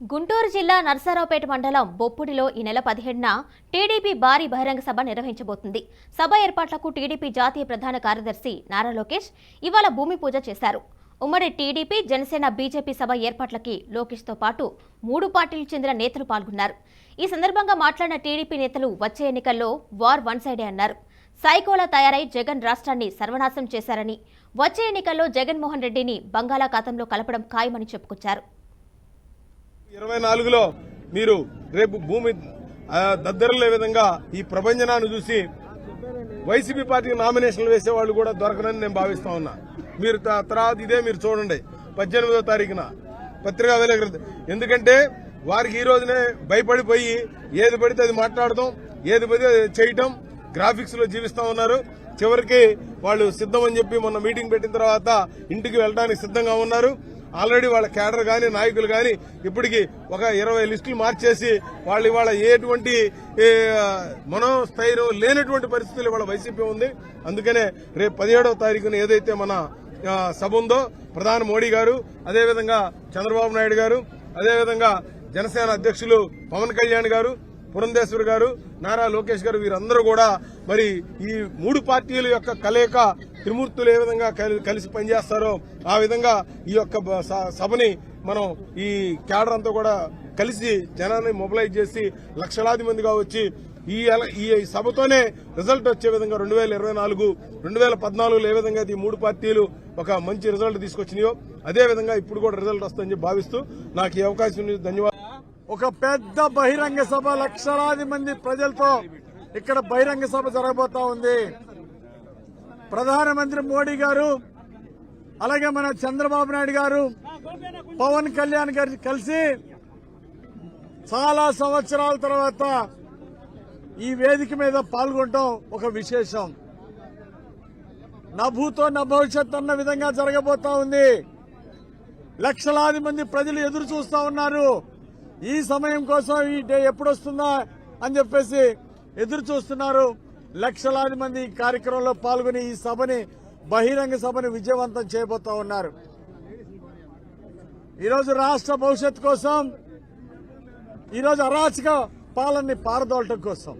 గుంటూరు జిల్లా నరసరావుపేట మండలం బొప్పుడిలో ఈ నెల 17న టీడీపీ భారీ బహిరంగ సభ నిర్వహించబోతుంది. సభ ఏర్పాట్లకు టీడీపీ జాతీయ ప్రధాన కార్యదర్శి నారా లోకేష్ ఇవాళ భూమి పూజ చేశారు. ఉమ్మడి టీడీపీ, జనసేన, బీజేపీ సభ ఏర్పాట్లకి లోకేష్తో పాటు 3 పార్టీలకు చెందిన నేతలు పాల్గొన్నారు. ఈ సందర్భంగా మాట్లాడిన టీడీపీ నేతలు వచ్చే ఎన్నికల్లో వార్ వన్ సైడే అన్నారు. సైకోలా తయారై జగన్ రాష్ట్రాన్ని సర్వనాశనం చేశారని, వచ్చే ఎన్నికల్లో జగన్మోహన్ రెడ్డిని బంగాళాఖాతంలో కలపడం ఖాయమని చెప్పుకొచ్చారు. 24లో మీరు రేపు భూమి దద్దరలే విధంగా ఈ ప్రభంజనాన్ని చూసి వైసీపీ పార్టీకి నామినేషన్లు వేసేవాళ్ళు కూడా దొరకరని నేను భావిస్తా ఉన్నా. మీరు తర్వాత ఇదే మీరు చూడండి 18వ తారీఖున పత్రికా విలేకరులు, ఎందుకంటే వారికి ఈ రోజునే భయపడిపోయి ఏది పడితే అది మాట్లాడటం, ఏది పడితే అది చేయటం, గ్రాఫిక్స్ లో జీవిస్తా ఉన్నారు. చివరికి వాళ్ళు సిద్ధమని చెప్పి మొన్న మీటింగ్ పెట్టిన తర్వాత ఇంటికి వెళ్ళడానికి సిద్ధంగా ఉన్నారు. ఆల్రెడీ వాళ్ళ కేడర్ గాని, నాయకులు గాని ఇప్పటికి ఒక 20 లిస్టులు మార్చేసి వాళ్ళు ఇవాళ ఎటువంటి మనోస్థైర్యం లేనటువంటి పరిస్థితులు ఇవాళ వైసీపీ ఉంది. అందుకనే రేపు 17వ తారీఖున ఏదైతే మన సభ ఉందో ప్రధాని మోడీ గారు, అదేవిధంగా చంద్రబాబు నాయుడు గారు, అదేవిధంగా జనసేన అధ్యక్షులు పవన్ కళ్యాణ్ గారు, పురంధేశ్వర్ గారు, నారా లోకేష్ గారు, వీరందరూ కూడా మరి ఈ 3 పార్టీల యొక్క కలయిక త్రిమూర్తులు ఏ విధంగా కలిసి పనిచేస్తారో ఆ విధంగా ఈ యొక్క సభని మనం ఈ క్యాడర్ అంతా కూడా కలిసి జనాన్ని మొబిలైజ్ చేసి లక్షలాది మందిగా వచ్చి ఈ సభతోనే రిజల్ట్ వచ్చే విధంగా 2024, 2014లో ఏ విధంగా ఈ 3 పార్టీలు ఒక మంచి రిజల్ట్ తీసుకొచ్చినాయో అదే విధంగా ఇప్పుడు కూడా రిజల్ట్ వస్తుందని భావిస్తూ నాకు ఈ అవకాశం ఉంది. ధన్యవాదాలు. ఒక పెద్ద బహిరంగ సభ, లక్షలాది మంది ప్రజలతో ఇక్కడ బహిరంగ సభ జరగబోతా ఉంది. ప్రధానమంత్రి మోడీ గారు, అలాగే మన చంద్రబాబు నాయుడు గారు, పవన్ కళ్యాణ్ గారు కలిసి చాలా సంవత్సరాల తర్వాత ఈ వేదిక మీద పాల్గొనడం ఒక విశేషం. నా భూతో నా భవిష్యత్ అన్న విధంగా జరగబోతా ఉంది. లక్షలాది మంది ప్రజలు ఎదురు చూస్తా ఉన్నారు. ఈ సమయం కోసం ఈ డే ఎప్పుడొస్తుందా అని చెప్పేసి ఎదురు చూస్తున్నారు. లక్షలాది మంది ఈ కార్యక్రమంలో పాల్గొని ఈ సభని, బహిరంగ సభని విజయవంతం చేయబోతా ఉన్నారు. ఈరోజు రాష్ట్ర భవిష్యత్ కోసం, ఈరోజు అరాచక పాలనని పారదోలటం కోసం